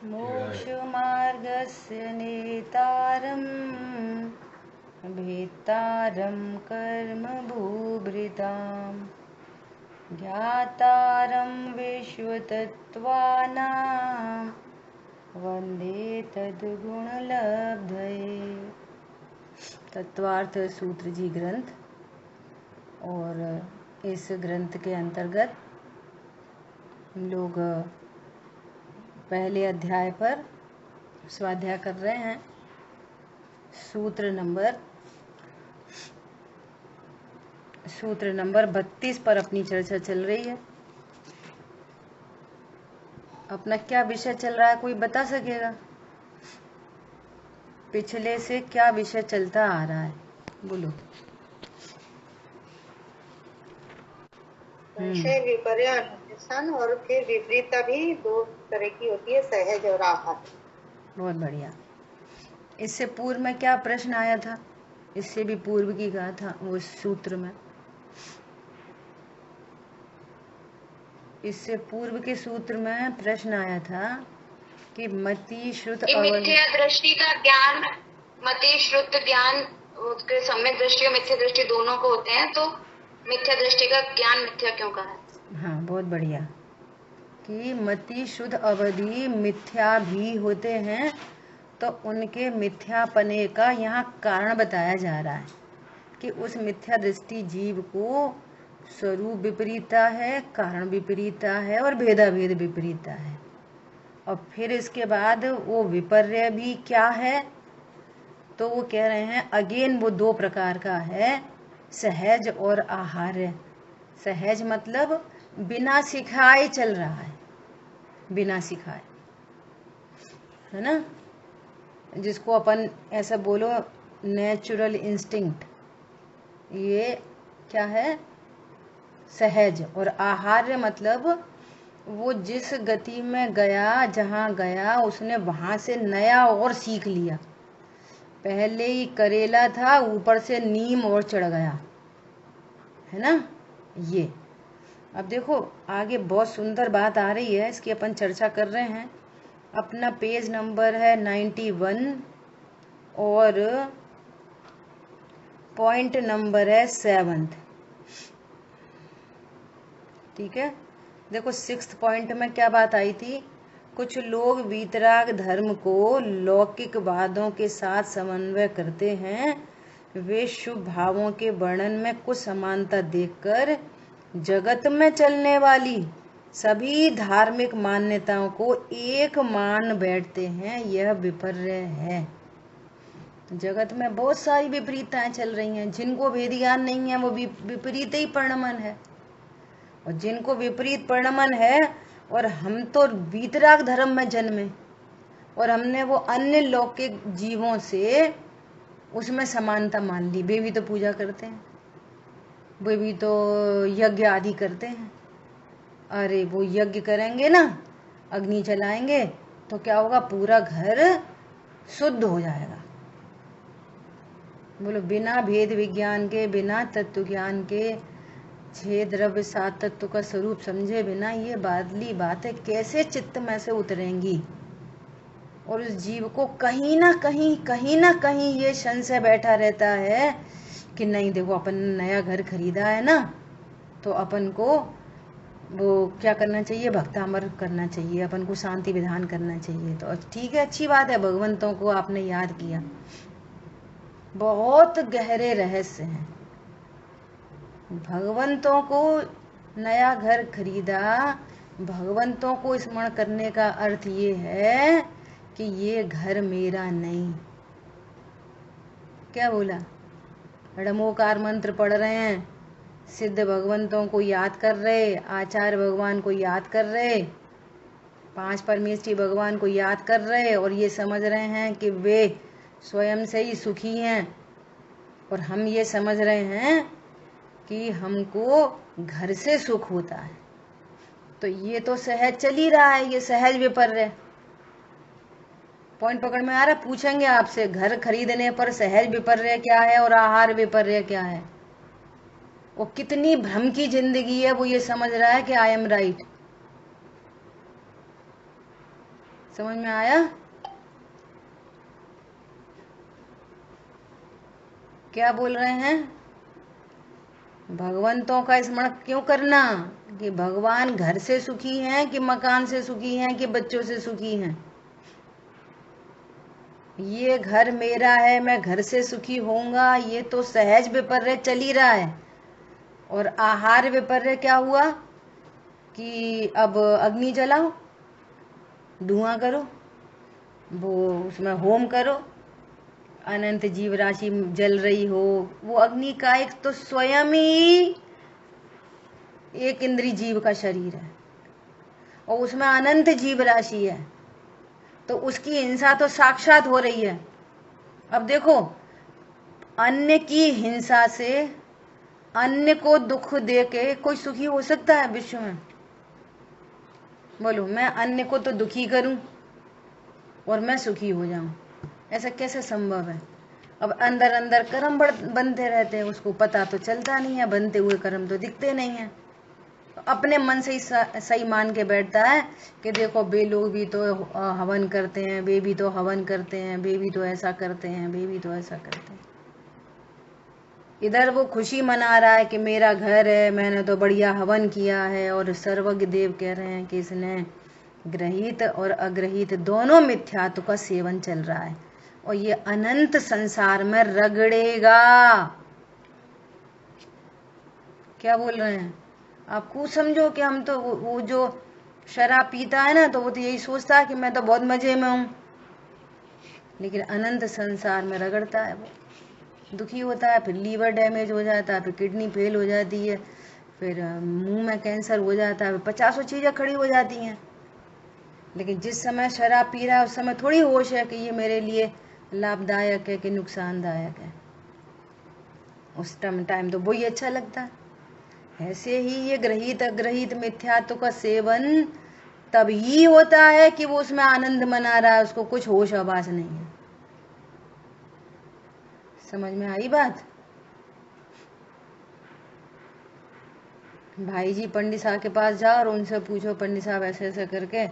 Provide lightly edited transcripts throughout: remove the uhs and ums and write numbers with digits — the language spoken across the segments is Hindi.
मोक्षमार्गस्य नेतारं भेत्तारं कर्मभूभृतां ज्ञातारं विश्वतत्त्वानां वन्दे तद्गुणलब्धये। तत्वार्थ सूत्र जी ग्रंथ। और इस ग्रंथ के अंतर्गत हम लोग पहले अध्याय पर स्वाध्याय कर रहे हैं। सूत्र नंबर 32 पर अपनी चर्चा चल रही है। अपना क्या विषय चल रहा है, कोई बता सकेगा? पिछले से क्या विषय चलता आ रहा है, बोलो। संशय विपर्य अनुशासन और फिर विपरीतता भी दो तरह की होती है, सहज और आहार। बहुत बढ़िया। इससे पूर्व में क्या प्रश्न आया था? इससे भी पूर्व की कहा था वो सूत्र में। इससे पूर्व के सूत्र में प्रश्न आया था कि मति श्रुत मिथ्या दृष्टि का ज्ञान, मति श्रुत ज्ञान उसके सम्यक दृष्टि और मिथ्या दृष्टि दोनों को होते हैं, तो मिथ्या दृष्टि का ज्ञान मिथ्या क्यों कहा है? हाँ, बहुत बढ़िया। कि मति शुद्ध अवधि मिथ्या भी होते हैं, तो उनके मिथ्यापने का यहाँ कारण बताया जा रहा है कि उस मिथ्या दृष्टि जीव को स्वरूप विपरीता है, कारण विपरीता है और भेदाभेद विपरीता है। और फिर इसके बाद वो विपर्य भी क्या है, तो वो कह रहे हैं अगेन वो दो प्रकार का है, सहज और आहार्य। सहज मतलब बिना सिखाए चल रहा है, बिना सिखाए, है ना, जिसको अपन ऐसा बोलो नेचुरल इंस्टिंक्ट, ये क्या है? सहज। और आहार्य मतलब वो जिस गति में गया, जहाँ गया, उसने वहां से नया और सीख लिया। पहले ही करेला था, ऊपर से नीम और चढ़ गया, है ना ये। अब देखो आगे बहुत सुंदर बात आ रही है, इसकी अपन चर्चा कर रहे हैं। अपना पेज नंबर है 91 और पॉइंट नंबर है 7। ठीक है, देखो 6th पॉइंट में क्या बात आई थी? कुछ लोग वीतराग धर्म को लौकिक वादों के साथ समन्वय करते हैं। वे शुभ भावों के वर्णन में कुछ समानता देखकर जगत में चलने वाली सभी धार्मिक मान्यताओं को एक मान बैठते हैं। यह विपर्य है। जगत में बहुत सारी विपरीतताएं चल रही हैं। जिनको वेद ज्ञान नहीं है वो विपरीत ही परिणमन है, और जिनको विपरीत परिणमन है, और हम तो वीतराग धर्म में जन्मे और हमने वो अन्य लौकिक जीवों से उसमें समानता मान ली। वे भी तो पूजा करते हैं, वे भी तो यज्ञ आदि करते हैं। अरे वो यज्ञ करेंगे ना, अग्नि जलाएंगे तो क्या होगा? पूरा घर शुद्ध हो जाएगा। बोलो, बिना भेद विज्ञान के, बिना तत्व ज्ञान के, 6 द्रव्य 7 तत्व का स्वरूप समझे बिना ये बादली बातें कैसे चित्त में से उतरेंगी? और उस जीव को कहीं ना कहीं ये संशय बैठा रहता है कि नहीं देखो, अपन नया घर खरीदा है ना, तो अपन को वो क्या करना चाहिए? भक्तामर करना चाहिए, अपन को शांति विधान करना चाहिए। तो ठीक है, अच्छी बात है, भगवंतों को आपने याद किया। बहुत गहरे रहस्य हैं। भगवंतों को नया घर खरीदा, भगवंतों को स्मरण करने का अर्थ ये है कि ये घर मेरा नहीं। क्या बोला? ड़मोकार मंत्र पढ़ रहे हैं, सिद्ध भगवंतों को याद कर रहे, आचार्य भगवान को याद कर रहे, 5 परमेष्ठी भगवान को याद कर रहे, और ये समझ रहे हैं कि वे स्वयं से ही सुखी हैं। और हम ये समझ रहे हैं कि हमको घर से सुख होता है। तो ये तो सहज चल ही रहा है, ये सहज विपर्य। पॉइंट पकड़ में आ रहा? पूछेंगे आपसे, घर खरीदने पर सहज विपर्य क्या है और आहार विपर्य क्या है? वो कितनी भ्रम की जिंदगी है, वो ये समझ रहा है कि आई एम राइट। समझ में आया? क्या बोल रहे हैं? भगवंतों का स्मरण क्यों करना? कि भगवान घर से सुखी हैं कि मकान से सुखी हैं कि बच्चों से सुखी हैं? ये घर मेरा है, मैं घर से सुखी होऊंगा, ये तो सहज विपर्य चल ही रहा है। और आहार विपर्य क्या हुआ कि अब अग्नि जलाओ, धुआं करो, वो उसमें होम करो, अनंत जीव राशि जल रही हो। वो अग्नि का एक तो स्वयं ही एक इंद्रिय जीव का शरीर है और उसमें अनंत जीव राशि है, तो उसकी हिंसा तो साक्षात हो रही है। अब देखो, अन्य की हिंसा से अन्य को दुख दे के कोई सुखी हो सकता है विश्व में? बोलो, मैं अन्य को तो दुखी करूं और मैं सुखी हो जाऊं, ऐसा कैसे संभव है? अब अंदर अंदर कर्म बनते रहते हैं, उसको पता तो चलता नहीं है, बनते हुए कर्म तो दिखते नहीं है। तो अपने मन से ही सही मान के बैठता है कि देखो वे लोग भी तो हवन करते हैं, वे भी तो हवन करते हैं, वे भी तो ऐसा करते हैं, वे भी तो ऐसा करते हैं। इधर वो खुशी मना रहा है कि मेरा घर है, मैंने तो बढ़िया हवन किया है, और सर्वज्ञ देव कह रहे हैं कि इसने ग्रहित और अग्रहित दोनों मिथ्यात्व का सेवन चल रहा है और ये अनंत संसार में रगड़ेगा। क्या बोल रहे हैं आप? कुछ समझो कि हम तो वो जो शराब पीता है ना, तो वो तो यही सोचता है कि मैं तो बहुत मजे में हूं, लेकिन अनंत संसार में रगड़ता है, वो दुखी होता है, फिर लीवर डैमेज हो जाता है, फिर किडनी फेल हो जाती है, फिर मुंह में कैंसर हो जाता है, 50 चीजें खड़ी हो जाती हैं। लेकिन जिस समय शराब पी रहा है उस समय थोड़ी होश है कि ये मेरे लिए लाभदायक है कि नुकसानदायक है। उस टाइम तो वही अच्छा लगता है। ऐसे ही ये ग्रहित अग्रहित मिथ्यात्व का सेवन तभी होता है कि वो उसमें आनंद मना रहा है, उसको कुछ होश आवाज नहीं है। समझ में आई बात? भाई जी पंडित साहब के पास जाओ और उनसे पूछो, पंडित साहब ऐसे ऐसे करके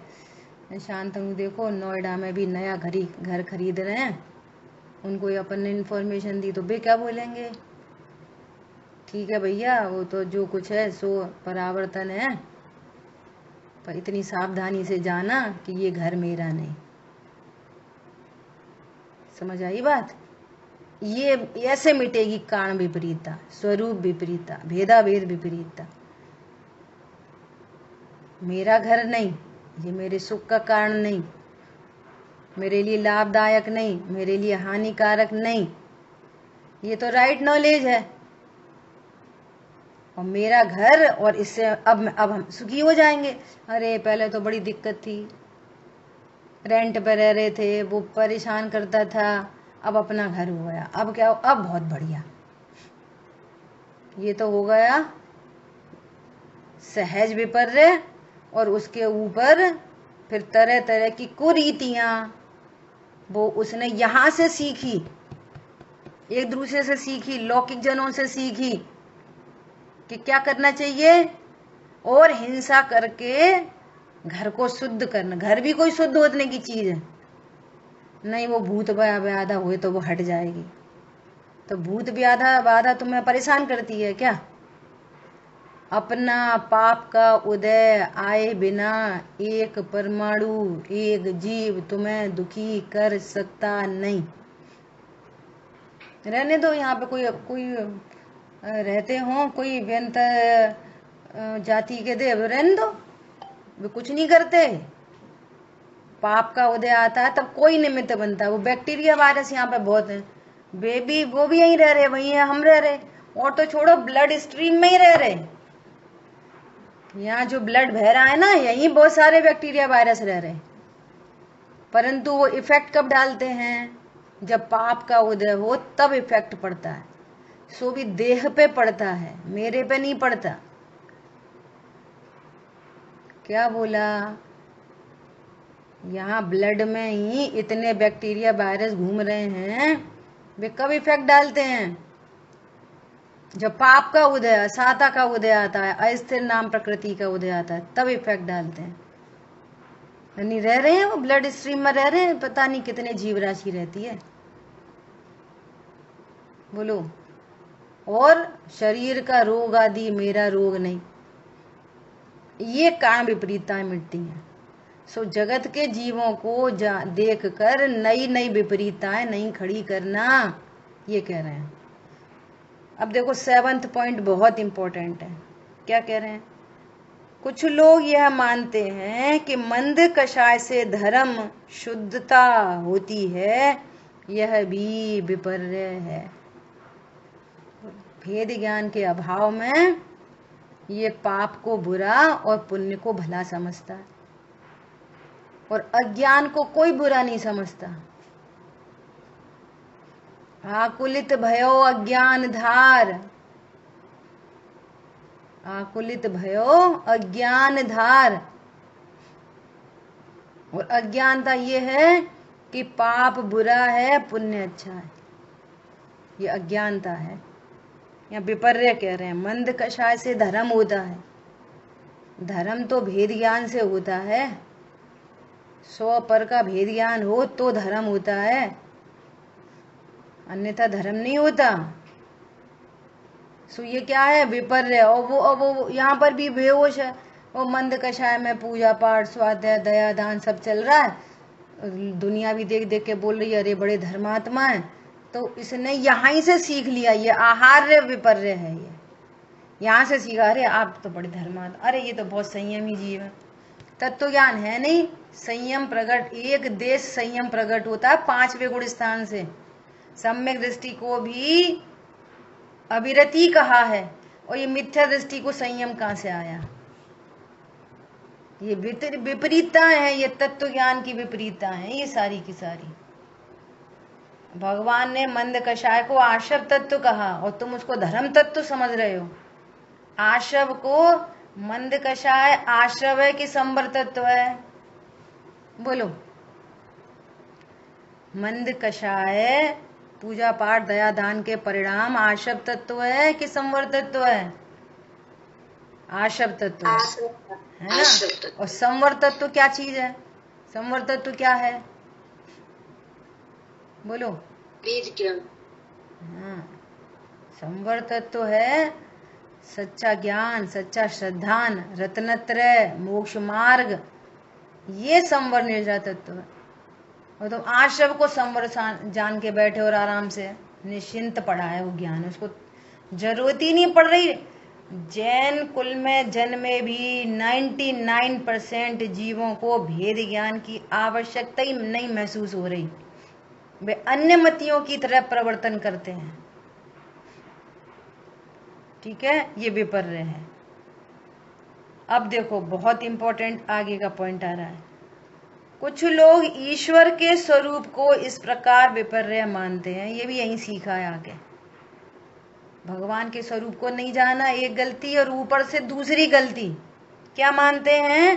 शांतनु देखो नोएडा में भी नया घर खरीद रहे हैं, उनको अपन ने इन्फॉर्मेशन दी, तो वे क्या बोलेंगे? ठीक है भैया, वो तो जो कुछ है सो परावर्तन है, पर इतनी सावधानी से जाना कि ये घर मेरा नहीं। समझ आई बात? ये ऐसे मिटेगी कारण विपरीतता, स्वरूप विपरीतता, भेदा भेद विपरीतता। मेरा घर नहीं, ये मेरे सुख का कारण नहीं, मेरे लिए लाभदायक नहीं, मेरे लिए हानिकारक नहीं, ये तो राइट नॉलेज है। और मेरा घर, और इससे अब हम सुखी हो जाएंगे। अरे पहले तो बड़ी दिक्कत थी, रेंट पे रह रहे थे, वो परेशान करता था, अब अपना घर हो गया, अब क्या, अब बहुत बढ़िया। ये तो हो गया सहज विपर्य, और उसके ऊपर फिर तरह तरह की कुरीतियां वो उसने यहां से सीखी, एक दूसरे से सीखी, लौकिक जनों से सीखी कि क्या करना चाहिए, और हिंसा करके घर को शुद्ध करना। घर भी कोई शुद्ध होने की चीज है नहीं, वो भूत बाधा हुए तो वो हट जाएगी। तो भूत बाधा तुम्हें परेशान करती है क्या? अपना पाप का उदय आए बिना एक परमाणु, एक जीव तुम्हें दुखी कर सकता नहीं। रहने दो, यहाँ पे कोई रहते हो, कोई व्यंतर जाति के देव, रहने दो, वे कुछ नहीं करते। पाप का उदय आता है तब कोई निमित्त बनता है। वो बैक्टीरिया वायरस यहाँ पे बहुत है, बेबी वो भी यहीं रह रहे, वहीं है, हम रह रहे, और तो छोड़ो ब्लड स्ट्रीम में ही रह रहे। यहाँ जो ब्लड बह रहा है ना, यहीं बहुत सारे बैक्टीरिया वायरस रह रहे, परंतु वो इफेक्ट कब डालते हैं? जब पाप का उदय हो तब इफेक्ट पड़ता है। सो भी देह पे पड़ता है, मेरे पे नहीं पड़ता। क्या बोला? यहाँ ब्लड में ही इतने बैक्टीरिया वायरस घूम रहे हैं, वे कब इफेक्ट डालते हैं? जब पाप का उदय, असाता का उदय आता है, अस्थिर नाम प्रकृति का उदय आता है, तब इफेक्ट डालते हैं। नहीं रह रहे हैं, वो ब्लड स्ट्रीम में रह रहे हैं, पता नहीं कितने जीव राशि रहती है। बोलो। और शरीर का रोग आदि मेरा रोग नहीं, ये कारण विपरीतताएं मिटती हैं। सो जगत के जीवों को देख कर नई नई विपरीतताएं नहीं खड़ी करना, ये कह रहे हैं। अब देखो 7th पॉइंट बहुत इंपॉर्टेंट है। क्या कह रहे हैं? कुछ लोग यह मानते हैं कि मंद कषाय से धर्म शुद्धता होती है, यह भी विपर्य है। भेद ज्ञान के अभाव में ये पाप को बुरा और पुण्य को भला समझता है, और अज्ञान को कोई बुरा नहीं समझता। आकुलित भयो अज्ञान धार, आकुलित भयो अज्ञान धार। और अज्ञानता ये है कि पाप बुरा है, पुण्य अच्छा है, ये अज्ञानता है। या विपर्य कह रहे हैं। मंद कषाय से धर्म होता है, धर्म तो भेद ज्ञान से होता है। 100 पर का भेद ज्ञान हो तो धर्म होता है, अन्यथा धर्म नहीं होता। सो ये क्या है? विपर्य। और वो यहाँ पर भी बेहोश है। वो मंद कषाय में पूजा पाठ स्वाध्याय दया दान सब चल रहा है, दुनिया भी देख देख के बोल रही है अरे बड़े धर्मात्मा है, तो इसने यहाँ ही से सीख लिया, ये आहार्य विपर्य है। ये यहाँ से सीखा, अरे आप तो बड़े धर्मात्मा, अरे ये तो बहुत संयमी जीव है। तत्व ज्ञान है नहीं। संयम प्रकट, एक देश संयम प्रकट होता है 5वें गुण स्थान से। सम्यक दृष्टि को भी अविरति कहा है, और ये मिथ्या दृष्टि को संयम कहाँ से आया? ये विपरीतता है, ये तत्व ज्ञान की विपरीतता है ये सारी की सारी। भगवान ने मंद कषाय को आशव तत्व कहा, और तुम उसको धर्म तत्व समझ रहे हो। आशव को मंद कषाय आश्रव है कि संवर तत्व है? बोलो। मंद कषाय पूजा पाठ दया दान के परिणाम आशव तत्व है कि संवर तत्व है? आशव तत्व है ना। और संवर तत्व क्या चीज है? संवर तत्व क्या है? बोलो। हाँ, संवर तत्व है सच्चा ज्ञान, सच्चा श्रद्धान, रत्नत्रय, मोक्ष मार्ग, ये संवर निर्जा तत्व है। और तुम आश्रव को संवर जान के बैठे और आराम से निश्चिंत पड़ा है वो ज्ञान, उसको जरूरत ही नहीं पड़ रही। जैन कुल में जन्मे भी 99% जीवों को भेद ज्ञान की आवश्यकता ही नहीं महसूस हो रही, वे अन्य मतियों की तरह प्रवर्तन करते हैं। ठीक है, ये विपर्य है। अब देखो बहुत इंपॉर्टेंट आगे का पॉइंट आ रहा है। कुछ लोग ईश्वर के स्वरूप को इस प्रकार विपर्य मानते हैं, ये भी यहीं सीखा है आगे। भगवान के स्वरूप को नहीं जाना एक गलती, और ऊपर से दूसरी गलती क्या मानते हैं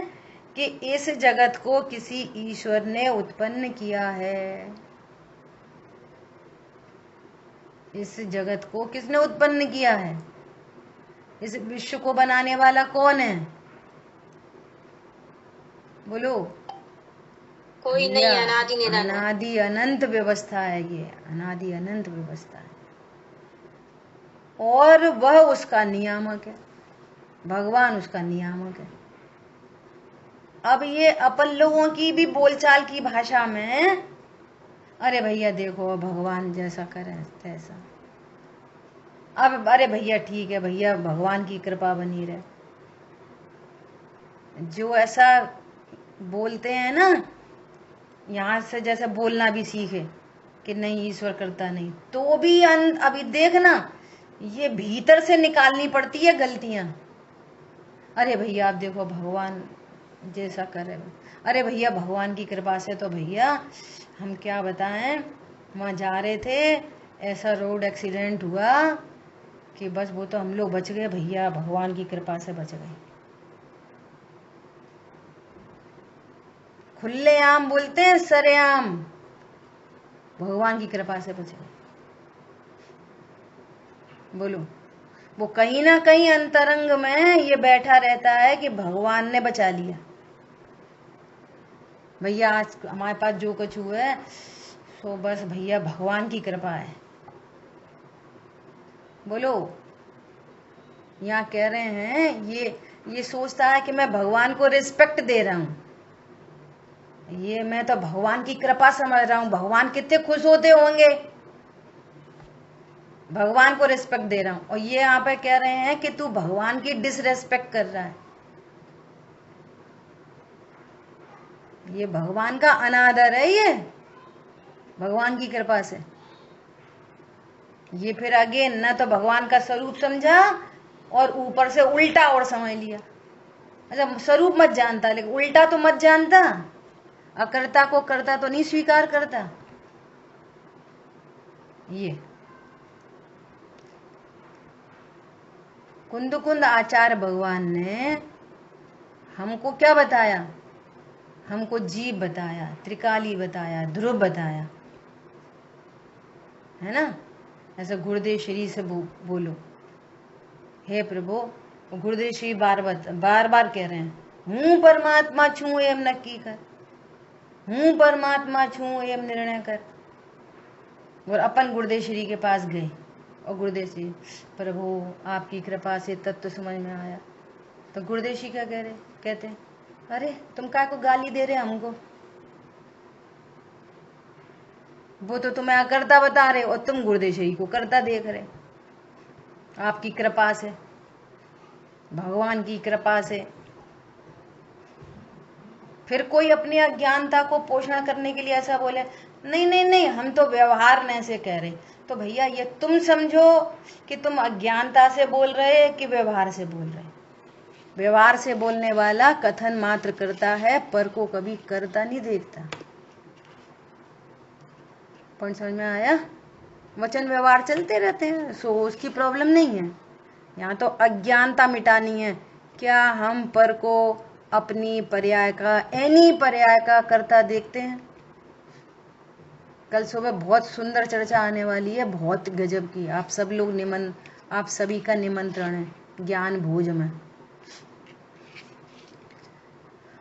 कि इस जगत को किसी ईश्वर ने उत्पन्न किया है। इस जगत को किसने उत्पन्न किया है? इस विश्व को बनाने वाला कौन है? बोलो। कोई नहीं, अनादि निरंतर, अनादि अनंत व्यवस्था है ये, अनादि अनंत व्यवस्था है, और वह उसका नियामक है। भगवान उसका नियामक है। अब ये अपन लोगों की भी बोलचाल की भाषा में, अरे भैया देखो भगवान जैसा करे तैसा, अब अरे भैया ठीक है भैया भगवान की कृपा बनी रहे। जो ऐसा बोलते हैं ना, यहाँ से जैसे बोलना भी सीखे कि नहीं ईश्वर करता नहीं, तो भी अभी देखना ये भीतर से निकालनी पड़ती है गलतियां। अरे भैया आप देखो भगवान जैसा करे, अरे भैया भगवान की कृपा से तो भैया हम क्या बताएं, वहाँ जा रहे थे ऐसा रोड एक्सीडेंट हुआ कि बस वो तो हम लोग बच गए भैया, भगवान की कृपा से बच गए। खुलेआम बोलते हैं, सरेआम भगवान की कृपा से बच गए। बोलो। वो कहीं ना कहीं अंतरंग में ये बैठा रहता है कि भगवान ने बचा लिया। भैया आज हमारे पास जो कुछ हुआ है सो बस भैया भगवान की कृपा है। बोलो, यहाँ कह रहे हैं ये सोचता है कि मैं भगवान को रिस्पेक्ट दे रहा हूँ, ये मैं तो भगवान की कृपा समझ रहा हूँ। भगवान कितने खुश होते होंगे, भगवान को रिस्पेक्ट दे रहा हूँ। और ये यहाँ पे कह रहे हैं कि तू भगवान की डिसरेस्पेक्ट कर रहा है, ये भगवान का अनादर है। ये भगवान की कृपा से ये फिर अगेन न तो भगवान का स्वरूप समझा और ऊपर से उल्टा और समझ लिया। अच्छा, स्वरूप मत जानता लेकिन उल्टा तो मत जानता, अकर्ता को कर्ता तो नहीं स्वीकार करता। ये कुंद आचार्य भगवान ने हमको क्या बताया, हमको जीव बताया, त्रिकाली बताया, ध्रुव बताया, है ना। ऐसा गुरुदेव श्री से बोलो, हे प्रभु। गुरुदेव श्री बार बार कह रहे हैं, हूँ परमात्मा छू एवं नक्की कर, हूँ परमात्मा छू एवं निर्णय कर। और अपन गुरुदेव श्री के पास गए और गुरुदेव श्री, प्रभु आपकी कृपा से तत्व समझ में आया। तो गुरुदेव श्री क्या कह रहे, कहते हैं, अरे तुम काय को गाली दे रहे हमको, वो तो तुम्हें अकर्ता बता रहे और तुम गुरुदेव श्री को कर्ता देख रहे। आपकी कृपा से, भगवान की कृपा से। फिर कोई अपनी अज्ञानता को पोषण करने के लिए ऐसा बोले, नहीं नहीं नहीं हम तो व्यवहार में से कह रहे। तो भैया ये तुम समझो कि तुम अज्ञानता से बोल रहे कि व्यवहार से बोल रहे। व्यवहार से बोलने वाला कथन मात्र करता है, पर को कभी करता नहीं देखता। पॉइंट समझ में आया। वचन व्यवहार चलते रहते हैं, सो उसकी प्रॉब्लम नहीं है। यहाँ तो अज्ञानता मिटानी है। क्या हम पर को अपनी पर्याय का, एनी पर्याय का करता देखते हैं? कल सुबह बहुत सुंदर चर्चा आने वाली है, बहुत गजब की। आप सब लोग आप सभी का निमंत्रण है ज्ञान भोज में।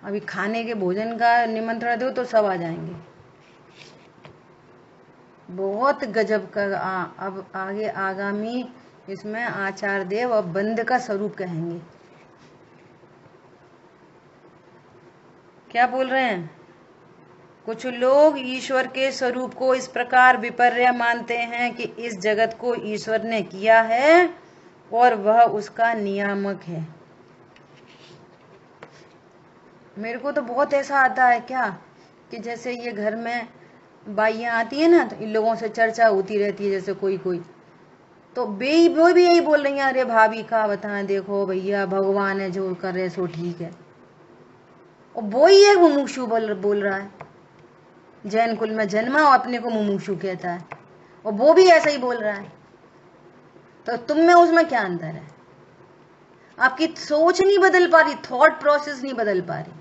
अभी खाने के भोजन का निमंत्रण दो तो सब आ जाएंगे। बहुत गजब का अब आगे आगामी इसमें आचार्य देव और बंद का स्वरूप कहेंगे। क्या बोल रहे हैं? कुछ लोग ईश्वर के स्वरूप को इस प्रकार विपर्य मानते हैं कि इस जगत को ईश्वर ने किया है और वह उसका नियामक है। मेरे को तो बहुत ऐसा आता है क्या कि जैसे ये घर में बाइयां आती है ना, तो इन लोगों से चर्चा होती रहती है। जैसे कोई तो वो भी यही बोल रही है, अरे भाभी का बताएं, देखो भैया भगवान है जो कर रहे सो ठीक है। और वो ही एक मुमुक्षु बोल रहा है, जैन कुल में जन्मा और अपने को मुमुक्षु कहता है, और वो भी ऐसा ही बोल रहा है। तो तुम में उसमें क्या अंतर है? आपकी सोच नहीं बदल पा रही, थॉट प्रोसेस नहीं बदल पा रही।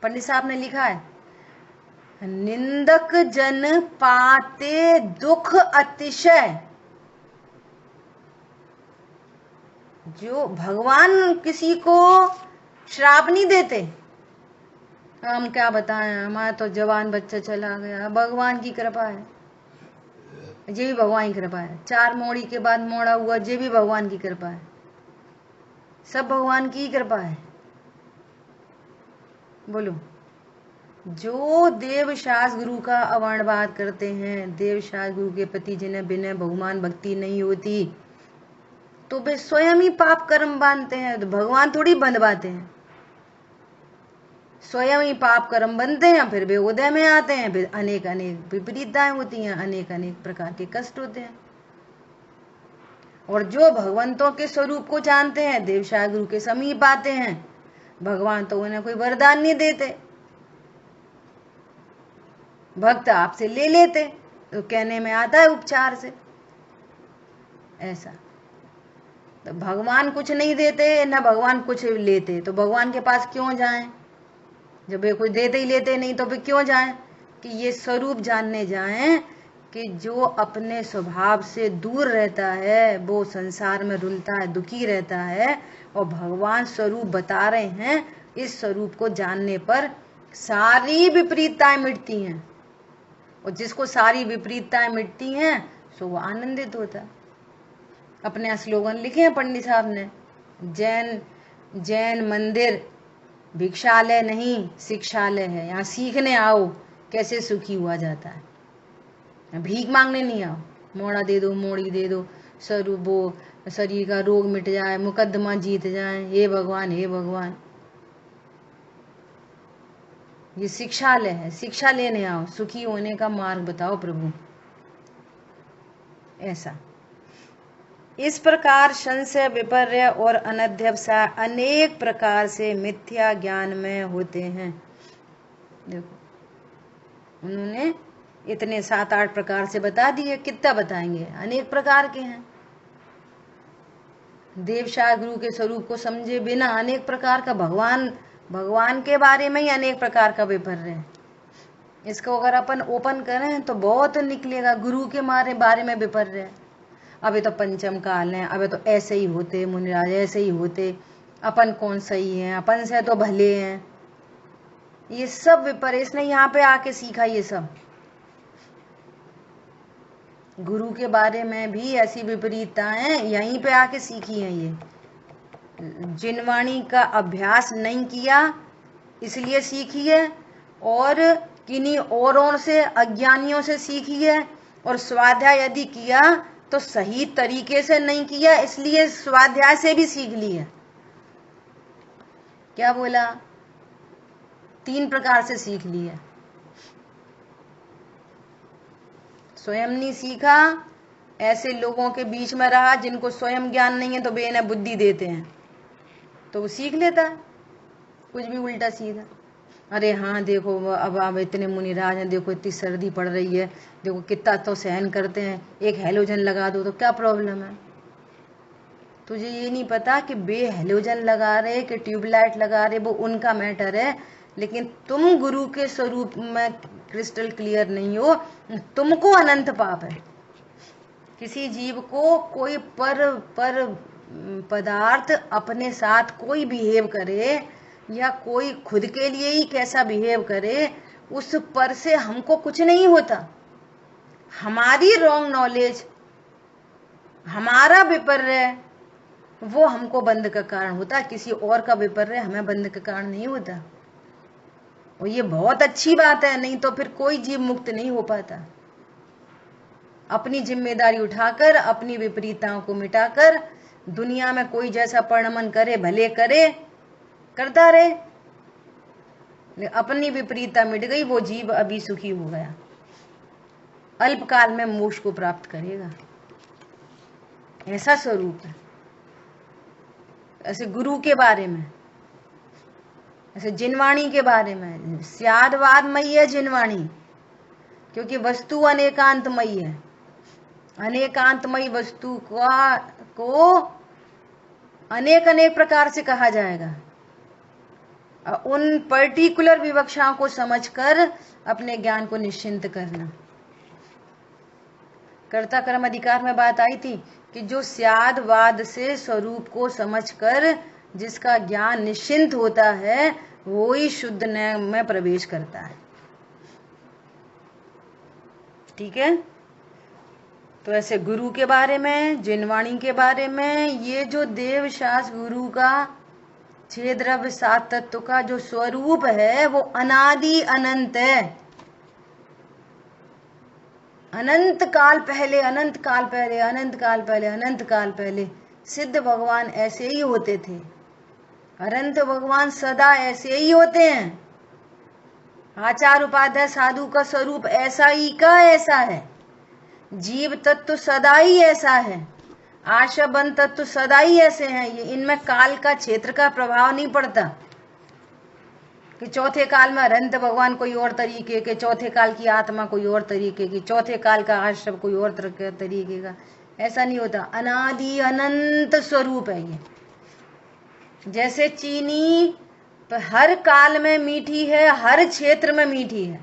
पंडित साहब ने लिखा है, निंदक जन पाते दुख अतिशय। जो भगवान किसी को श्राप नहीं देते। हम क्या बताएं, हमारा तो जवान बच्चा चला गया, भगवान की कृपा है। ये भी भगवान की कृपा है। 4 मोड़ी के बाद मोड़ा हुआ, ये भी भगवान की कृपा है। सब भगवान की कृपा है। बोलो, जो देवशास गुरु का अवर्णवाद करते हैं, देवशास गुरु के प्रति जिन्हें बिना भगवान भक्ति नहीं होती, तो वे स्वयं ही पाप कर्म बांधते हैं। तो भगवान थोड़ी बंधवाते हैं, स्वयं ही पाप कर्म बनते हैं, फिर वे उदय में आते हैं, फिर अनेक अनेक विपरीतताएं होती हैं, अनेक अनेक प्रकार के कष्ट होते हैं। और जो भगवंतों के स्वरूप को जानते हैं, देवशाह गुरु के समीप आते हैं, भगवान तो उन्हें कोई वरदान नहीं देते, भक्त आपसे ले लेते। तो कहने में आता है उपचार से ऐसा। तो भगवान कुछ नहीं देते ना भगवान कुछ लेते, तो भगवान के पास क्यों जाएं? जब वे कुछ देते ही लेते नहीं तो फिर क्यों जाएं? कि ये स्वरूप जानने जाएं कि जो अपने स्वभाव से दूर रहता है वो संसार में रुलता है, दुखी रहता है, और भगवान स्वरूप बता रहे हैं इस स्वरूप को जानने पर सारी विपरीतताएं मिटती हैं, और जिसको सारी विपरीतताएं मिटती हैं सो वो आनंदित होता है। अपने यहाँ स्लोगन लिखे हैं पंडित साहब ने, जैन मंदिर भिक्षालय नहीं शिक्षालय है, यहाँ सीखने आओ कैसे सुखी हुआ जाता है, भीख मांगने नहीं आओ, मोड़ा दे दो मोड़ी दे दो, वो शरीर का रोग मिट जाए, मुकदमा जीत जाए, हे भगवान हे भगवान। ये शिक्षालय है, शिक्षा लेने आओ, सुखी होने का मार्ग बताओ प्रभु। ऐसा इस प्रकार संशय विपर्य और अनध्यवसाय अनेक प्रकार से मिथ्या ज्ञान में होते हैं। देखो उन्होंने इतने 7-8 प्रकार से बता दिए, कितना बताएंगे, अनेक प्रकार के हैं। देवशाह गुरु के स्वरूप को समझे बिना अनेक प्रकार का भगवान के बारे में ही अनेक प्रकार का विपर्य है। इसको अगर अपन ओपन करें तो बहुत निकलेगा। गुरु के बारे में विपर्य है, अबे तो पंचम काल है, अबे तो ऐसे ही होते मुनिराज, ऐसे ही होते, अपन कौन सही है, अपन से तो भले हैं। ये सब विपर्य इसने यहाँ पे आके सीखा। ये सब गुरु के बारे में भी ऐसी विपरीतताएं यहीं पे आके सीखी हैं। ये जिनवाणी का अभ्यास नहीं किया इसलिए सीखी है, और किन्हीं औरों से अज्ञानियों से सीखी है, और स्वाध्याय यदि किया तो सही तरीके से नहीं किया इसलिए स्वाध्याय से भी सीख ली है। क्या बोला? 3 प्रकार से सीख ली है। स्वयं नहीं सीखा, ऐसे लोगों के बीच में रहा जिनको स्वयं ज्ञान नहीं है तो वे इन्हें बुद्धि देते हैं, तो वो सीख लेता है कुछ भी उल्टा सीधा। अरे हाँ देखो अब इतने मुनिराज हैं, देखो इतनी सर्दी पड़ रही है, देखो कितना तो सहन करते हैं, एक हेलोजन लगा दो तो क्या प्रॉब्लम है। तुझे ये नहीं पता कि बे हेलोजन लगा रहे कि ट्यूबलाइट लगा रहे वो उनका मैटर है, लेकिन तुम गुरु के स्वरूप में क्रिस्टल क्लियर नहीं हो, तुमको अनंत पाप है। किसी जीव को कोई पर पदार्थ अपने साथ कोई बिहेव करे या कोई खुद के लिए ही कैसा बिहेव करे, उस पर से हमको कुछ नहीं होता। हमारी रॉन्ग नॉलेज, हमारा विपर्य वो हमको बंद का कारण होता, किसी और का विपर्य हमें बंद का कारण नहीं होता। और ये बहुत अच्छी बात है, नहीं तो फिर कोई जीव मुक्त नहीं हो पाता। अपनी जिम्मेदारी उठाकर, अपनी विपरीतताओं को मिटाकर, दुनिया में कोई जैसा परिणमन करे भले करे, करता रहे, अपनी विपरीतता मिट गई, वो जीव अभी सुखी हो गया, अल्पकाल में मोक्ष को प्राप्त करेगा। ऐसा स्वरूप है। ऐसे गुरु के बारे में, ऐसे जिनवाणी के बारे में, स्यादवादमयी है जिनवाणी, क्योंकि वस्तु अनेकांतमयी है। अनेकांतमयी वस्तु को अनेक प्रकार से कहा जाएगा। उन पर्टिकुलर विवक्षाओं को समझकर अपने ज्ञान को निश्चिंत करना। कर्ता कर्म अधिकार में बात आई थी कि जो स्यादवाद से स्वरूप को समझकर जिसका ज्ञान निश्चिंत होता है वो ही शुद्ध में प्रवेश करता है। ठीक है, तो ऐसे गुरु के बारे में, जिनवाणी के बारे में, ये जो देवशास गुरु का 6 द्रव्य 7 तत्व का जो स्वरूप है वो अनादि अनंत है। अनंत काल पहले, अनंत काल पहले, अनंत काल पहले, अनंत काल पहले सिद्ध भगवान ऐसे ही होते थे। अनंत भगवान सदा ऐसे ही होते हैं। आचार्य उपाध्याय साधु का स्वरूप ऐसा ही का ऐसा है। जीव तत्व सदा ही ऐसा है। आशबन तत्व सदा ही ऐसे हैं। ये इनमें काल का, क्षेत्र का प्रभाव नहीं पड़ता कि चौथे काल में अनंत भगवान कोई और तरीके के, चौथे काल की आत्मा कोई और तरीके की, चौथे काल का आश्रम कोई और तरीके का। ऐसा नहीं होता। अनादि अनंत स्वरूप है ये। जैसे चीनी हर काल में मीठी है, हर क्षेत्र में मीठी है,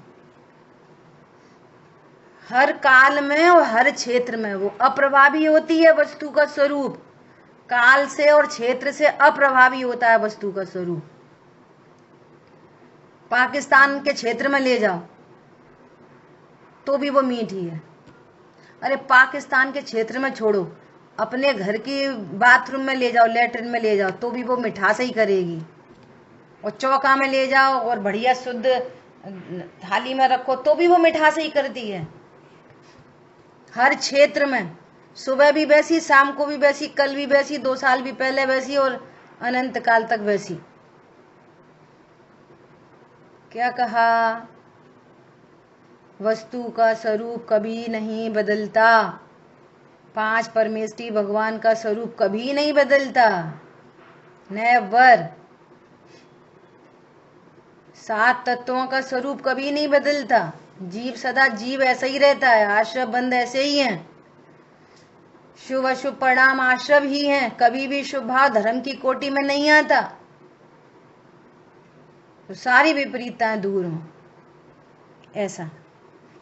हर काल में और हर क्षेत्र में वो अप्रभावी होती है। वस्तु का स्वरूप काल से और क्षेत्र से अप्रभावी होता है वस्तु का स्वरूप। पाकिस्तान के क्षेत्र में ले जाओ तो भी वो मीठी है। अरे पाकिस्तान के क्षेत्र में छोड़ो, अपने घर की बाथरूम में ले जाओ, लेटरिन में ले जाओ तो भी वो मिठास ही करेगी। और चौका में ले जाओ और बढ़िया शुद्ध थाली में रखो तो भी वो मिठास ही करती है। हर क्षेत्र में सुबह भी वैसी, शाम को भी वैसी, कल भी वैसी, 2 साल भी पहले वैसी और अनंत काल तक वैसी। क्या कहा? वस्तु का स्वरूप कभी नहीं बदलता। 5 परमेष्ठी भगवान का स्वरूप कभी नहीं बदलता, नेवर। 7 तत्वों का स्वरूप कभी नहीं बदलता। जीव सदा जीव ऐसा ही रहता है, आश्रम बंद ऐसे ही हैं, शुभ अशुभ परिणाम आश्रम ही हैं, कभी भी शुभ भाव धर्म की कोटि में नहीं आता। तो सारी विपरीतताएं दूर हों, ऐसा।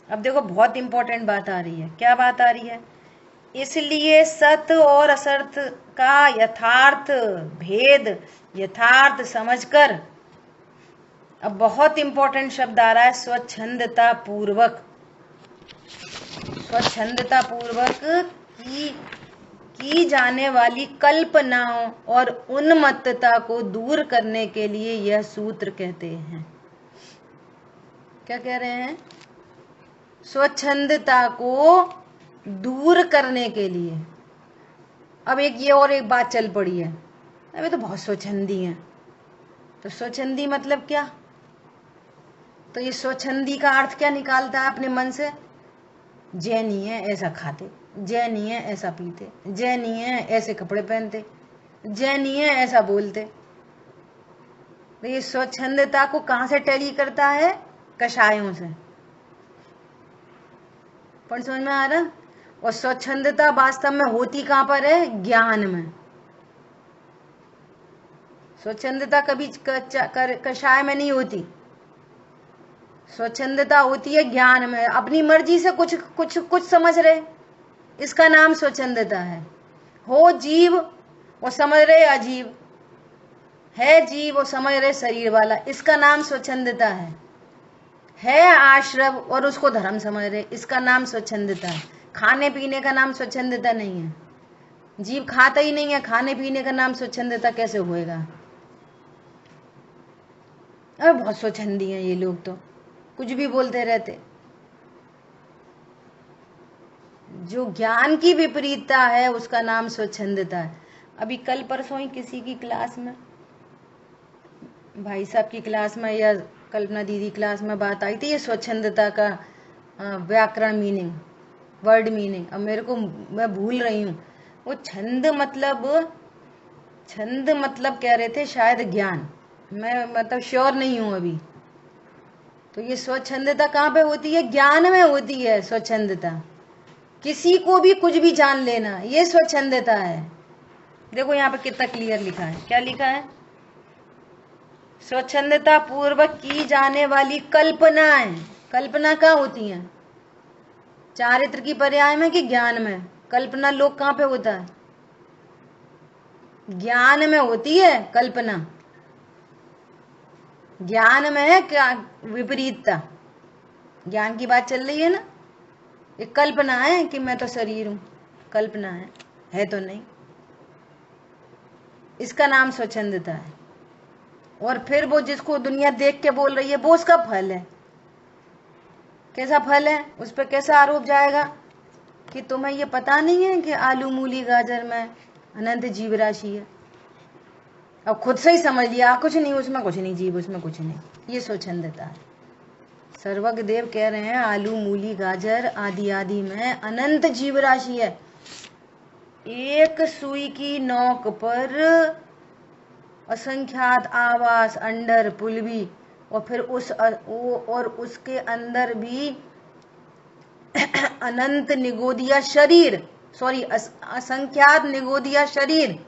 अब देखो बहुत इंपॉर्टेंट बात आ रही है। क्या बात आ रही है? इसलिए सत्य और असत्य का यथार्थ भेद यथार्थ समझकर, अब बहुत इंपॉर्टेंट शब्द आ रहा है, स्वच्छंदता पूर्वक। स्वच्छंदता पूर्वक की जाने वाली कल्पनाओं और उन्मत्तता को दूर करने के लिए यह सूत्र कहते हैं। क्या कह रहे हैं? स्वच्छंदता को दूर करने के लिए। अब एक बात चल पड़ी है, अबे तो बहुत स्वच्छंदी हैं। तो स्वच्छंदी मतलब क्या? तो ये स्वच्छंदी का अर्थ क्या निकालता है अपने मन से? जैनी है ऐसा खाते, जैनी है ऐसा पीते, जैनी है ऐसे कपड़े पहनते, जैनी है ऐसा बोलते। तो ये स्वच्छंदता को कहां से टैली करता है? कषायों से। पर समझ में आ रहा? और स्वच्छंदता वास्तव में होती कहां पर है? ज्ञान में। स्वच्छंदता कभी कषाय में नहीं होती, स्वच्छंदता होती है ज्ञान में। अपनी मर्जी से कुछ समझ रहे, इसका नाम स्वच्छंदता है। हो जीव वो समझ रहे अजीव, है जीव वो समझ रहे शरीर वाला, इसका नाम स्वच्छंदता है आश्रव और उसको धर्म समझ रहे, इसका नाम स्वच्छंदता है। खाने पीने का नाम स्वच्छंदता नहीं है। जीव खाता ही नहीं है, खाने पीने का नाम स्वच्छंदता कैसे होएगा? अरे बहुत स्वच्छंदी हैं ये लोग, तो कुछ भी बोलते रहते। जो ज्ञान की विपरीतता है उसका नाम स्वच्छंदता है। अभी कल परसों ही किसी की क्लास में, भाई साहब की क्लास में या कल्पना दीदी क्लास में बात आई थी ये स्वच्छंदता का व्याकरण मीनिंग, वर्ड मीनिंग। अब मेरे को, मैं भूल रही हूँ वो छंद मतलब कह रहे थे शायद ज्ञान, मैं मतलब श्योर नहीं हूँ अभी। तो ये स्वच्छंदता कहाँ पे होती है? ज्ञान में होती है स्वच्छंदता। किसी को भी कुछ भी जान लेना, ये स्वच्छंदता है। देखो यहाँ पे कितना क्लियर लिखा है। क्या लिखा है? स्वच्छंदता पूर्वक की जाने वाली कल्पनाएं। कल्पना कहाँ होती हैं? चारित्र की पर्याय में कि ज्ञान में? कल्पना लोग कहाँ पे होता है? ज्ञान में होती है कल्पना। ज्ञान में है क्या विपरीतता? ज्ञान की बात चल रही है ना। ये कल्पना है कि मैं तो शरीर हूं, कल्पना है तो नहीं। इसका नाम स्वच्छंदता है। और फिर वो जिसको दुनिया देख के बोल रही है वो उसका फल है। कैसा फल है? उस पर कैसा आरोप जाएगा कि तुम्हें ये पता नहीं है कि आलू मूली गाजर में अनंत जीव राशि है। अब खुद से ही समझ लिया कुछ नहीं, उसमें कुछ नहीं, जीव उसमें कुछ नहीं। ये स्वच्छंदता है। सर्वज्ञ देव कह रहे हैं आलू मूली गाजर आदि आदि में अनंत जीव राशि है। एक सुई की नोक पर असंख्यात आवास अंडर पुलवी, और फिर उसके अंदर भी अनंत निगोदिया शरीर, असंख्यात निगोदिया शरीर,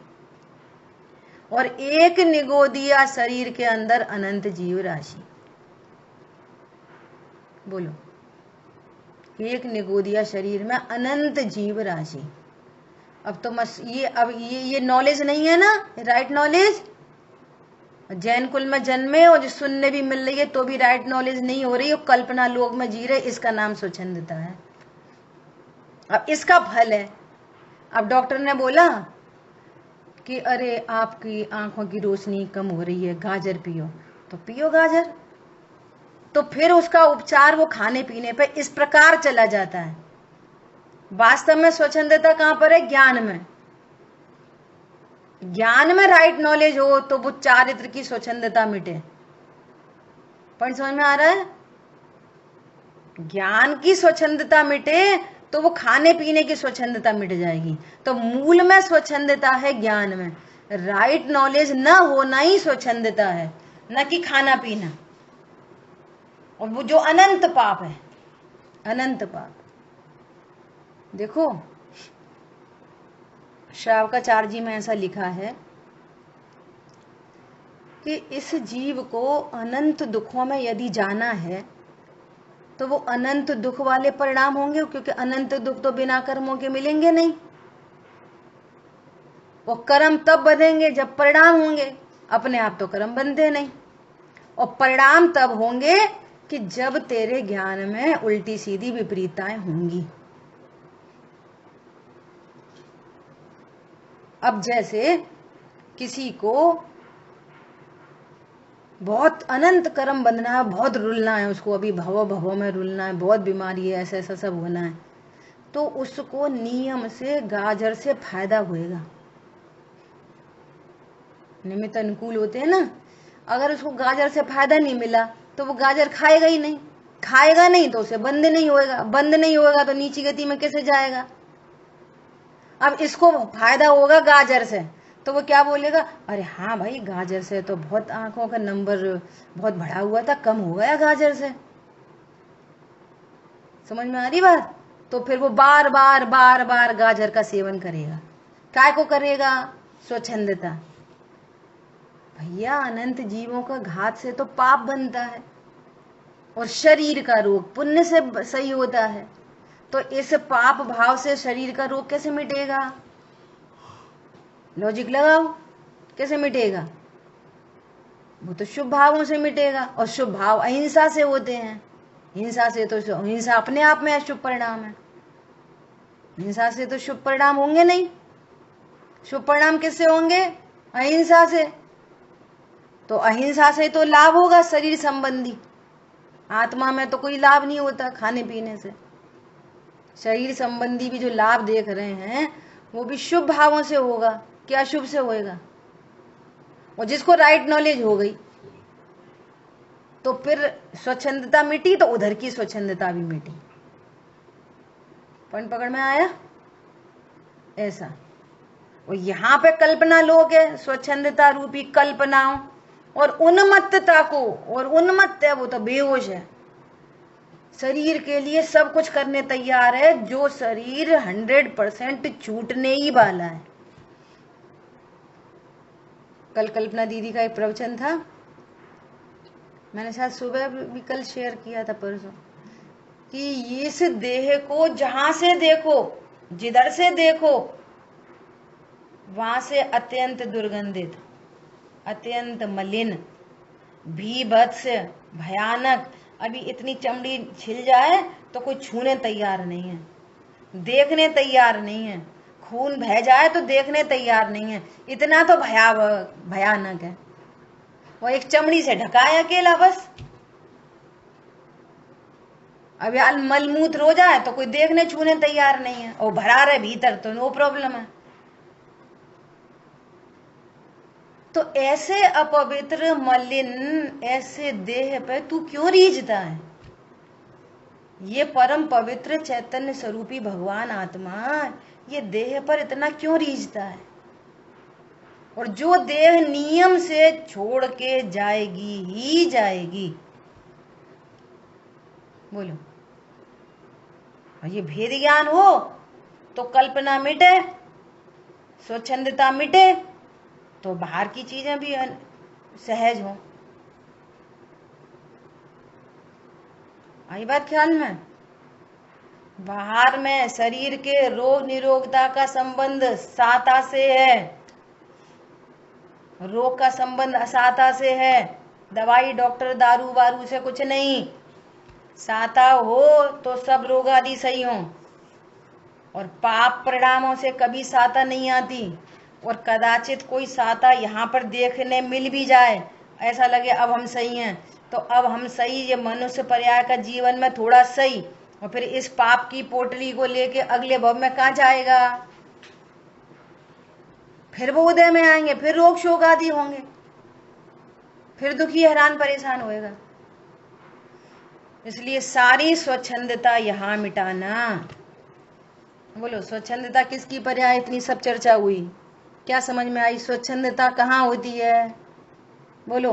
और एक निगोदिया शरीर के अंदर अनंत जीव राशि। बोलो, एक निगोदिया शरीर में अनंत जीव राशि। अब तो ये नॉलेज नहीं है ना, राइट नॉलेज। जैन कुल में जन्मे और जो सुनने भी मिल रही है तो भी राइट नॉलेज नहीं हो रही, वो कल्पना लोक में जी रहे, इसका नाम स्वच्छंदता है। अब इसका फल है, अब डॉक्टर ने बोला कि अरे आपकी आंखों की रोशनी कम हो रही है, गाजर पियो, तो पियो गाजर। तो फिर उसका उपचार वो खाने पीने पे इस प्रकार चला जाता है। वास्तव में स्वच्छंदता कहां पर है? ज्ञान में। ज्ञान में राइट नॉलेज हो तो वो चारित्र की स्वच्छंदता मिटे। पॉइंट समझ में आ रहा है? ज्ञान की स्वच्छंदता मिटे तो वो खाने पीने की स्वच्छंदता मिट जाएगी। तो मूल में स्वच्छंदता है ज्ञान में, राइट नॉलेज न होना ही स्वच्छंदता है, न कि खाना पीना। और वो जो अनंत पाप है, अनंत पाप। देखो श्रावकाचार्य में ऐसा लिखा है कि इस जीव को अनंत दुखों में यदि जाना है तो वो अनंत दुख वाले परिणाम होंगे, क्योंकि अनंत दुख तो बिना कर्मों के मिलेंगे नहीं। वो कर्म तब बनेंगे जब परिणाम होंगे, अपने आप तो कर्म बनते नहीं। और परिणाम तब होंगे कि जब तेरे ज्ञान में उल्टी सीधी विपरीतताएं होंगी। अब जैसे किसी को बहुत अनंत कर्म बंधना है, बहुत रुलना है, उसको अभी भवों भवों में रुलना है, बहुत बीमारी है, ऐसा ऐसा सब होना है, तो उसको नियम से गाजर से फायदा होएगा। निमित्त अनुकूल होते हैं ना। अगर उसको गाजर से फायदा नहीं मिला तो वो गाजर खाएगा ही नहीं, खाएगा नहीं तो उसे बंद नहीं होएगा, बंद नहीं होएगा तो नीची गति में कैसे जाएगा। अब इसको फायदा होगा गाजर से, तो वो क्या बोलेगा, अरे हाँ भाई गाजर से तो बहुत आंखों का नंबर बहुत बढ़ा हुआ था, कम हो गया गाजर से। समझ में आ रही बात? तो फिर वो बार बार बार बार गाजर का सेवन करेगा। काय को करेगा? स्वच्छंदता। भैया अनंत जीवों का घात से तो पाप बनता है, और शरीर का रोग पुण्य से सही होता है। तो इस पाप भाव से शरीर का रोग कैसे मिटेगा? लॉजिक लगाओ, कैसे मिटेगा? वो तो शुभ भावों से मिटेगा, और शुभ भाव अहिंसा से होते हैं। हिंसा से तो हिंसा अपने आप में अशुभ परिणाम है, हिंसा से तो शुभ परिणाम होंगे नहीं। शुभ परिणाम किससे होंगे? अहिंसा से। तो अहिंसा से तो लाभ होगा शरीर संबंधी, आत्मा में तो कोई लाभ नहीं होता खाने पीने से। शरीर संबंधी भी जो लाभ देख रहे हैं वो भी शुभ भावों से होगा, क्या अशुभ से होएगा? और जिसको राइट नॉलेज हो गई तो फिर स्वच्छंदता मिटी, तो उधर की स्वच्छंदता भी मिटी। पॉइंट पकड़ में आया? ऐसा। और यहाँ पे कल्पना लोग है, स्वच्छंदता रूपी कल्पनाओं और उन्मत्तता को, और उन्मत्त है वो तो बेहोश है, शरीर के लिए सब कुछ करने तैयार है, जो शरीर 100% छूटने ही वाला है। कल कल्पना दीदी का एक प्रवचन था, मैंने शायद सुबह भी कल शेयर किया था, परसों, कि इस देह को जहां से देखो, जिधर से देखो, वहां से अत्यंत दुर्गंधित, अत्यंत मलिन, भीभत्स, भयानक। अभी इतनी चमड़ी छिल जाए तो कोई छूने तैयार नहीं है, देखने तैयार नहीं है। खून बह जाए तो देखने तैयार नहीं है, इतना तो भयानक है। वो एक चमड़ी से ढका है अकेला बस। अब यार मलमूत्र हो जाए तो कोई देखने छूने तैयार नहीं है, और भरा रहे भीतर तो नो प्रॉब्लम है। तो ऐसे अपवित्र मलिन ऐसे देह पे तू क्यों रीझता है? ये परम पवित्र चैतन्य स्वरूपी भगवान आत्मा ये देह पर इतना क्यों रीझता है? और जो देह नियम से छोड़ के जाएगी ही जाएगी, बोलो। और ये भेद ज्ञान हो तो कल्पना मिटे, स्वच्छंदता मिटे, तो बाहर की चीजें भी सहज हो। आई बात ख्याल में? बाहर में शरीर के रोग निरोगता का संबंध साता से है, रोग का संबंध असाता से है, दवाई डॉक्टर दारू वारू से कुछ नहीं। साता हो तो सब रोग आदि सही हों, और पाप परिणामों से कभी साता नहीं आती। और कदाचित कोई साता यहाँ पर देखने मिल भी जाए, ऐसा लगे अब हम सही हैं, तो अब हम सही, ये मनुष्य पर्याय का जीवन में थोड़ा सही, और फिर इस पाप की पोटली को लेके अगले भव में कहाँ जाएगा? फिर वो उदय में आएंगे, फिर रोग शोक आदि होंगे, फिर दुखी हैरान परेशान होएगा। इसलिए सारी स्वच्छंदता यहाँ मिटाना। बोलो, स्वच्छंदता किसकी पर्याय? इतनी सब चर्चा हुई, क्या समझ में आई? स्वच्छंदता कहाँ होती है? बोलो।